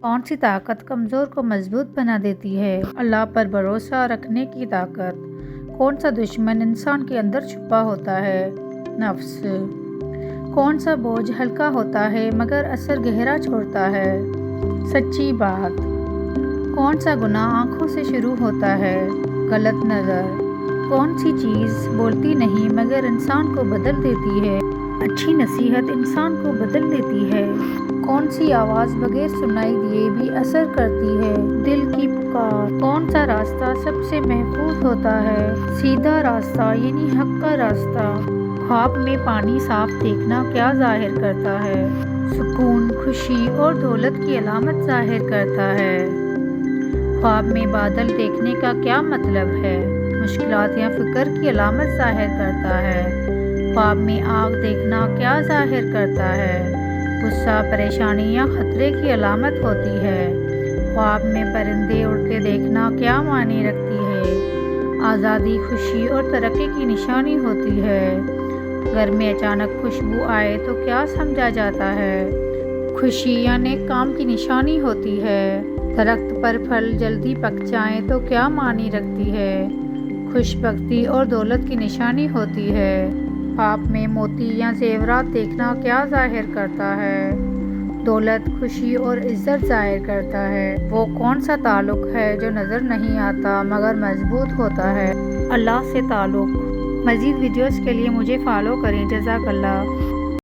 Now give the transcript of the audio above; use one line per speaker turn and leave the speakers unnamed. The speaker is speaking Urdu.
کون سی طاقت کمزور کو مضبوط بنا دیتی ہے؟ اللہ پر بھروسہ رکھنے کی طاقت۔ کون سا دشمن انسان کے اندر چھپا ہوتا ہے؟ نفس۔ کون سا بوجھ ہلکا ہوتا ہے مگر اثر گہرا چھوڑتا ہے؟ سچی بات۔ کون سا گناہ آنکھوں سے شروع ہوتا ہے؟ غلط نظر۔ کون سی چیز بولتی نہیں مگر انسان کو بدل دیتی ہے؟ اچھی نصیحت انسان کو بدل دیتی ہے۔ کون سی آواز بغیر سنائی دیے بھی اثر کرتی ہے؟ دل کی پکار۔ کون سا راستہ سب سے محفوظ ہوتا ہے؟ سیدھا راستہ یعنی حق کا راستہ۔ خواب میں پانی صاف دیکھنا کیا ظاہر کرتا ہے؟ سکون، خوشی اور دولت کی علامت ظاہر کرتا ہے۔ خواب میں بادل دیکھنے کا کیا مطلب ہے؟ مشکلات یا فکر کی علامت ظاہر کرتا ہے۔ خواب میں آگ دیکھنا کیا ظاہر کرتا ہے؟ غصہ، پریشانی یا خطرے کی علامت ہوتی ہے۔ خواب میں پرندے اڑتے دیکھنا کیا معنی رکھتی ہے؟ آزادی، خوشی اور ترقی کی نشانی ہوتی ہے۔ گھر میں اچانک خوشبو آئے تو کیا سمجھا جاتا ہے؟ خوشی یا نیک کام کی نشانی ہوتی ہے۔ درخت پر پھل جلدی پک جائیں تو کیا معنی رکھتی ہے؟ خوش بختی اور دولت کی نشانی ہوتی ہے۔ خواب میں موتی یا زیورات دیکھنا کیا ظاہر کرتا ہے؟ دولت، خوشی اور عزت ظاہر کرتا ہے۔ وہ کون سا تعلق ہے جو نظر نہیں آتا مگر مضبوط ہوتا ہے؟ اللہ سے تعلق۔ مزید ویڈیوز کے لیے مجھے فالو کریں۔ جزاک اللہ۔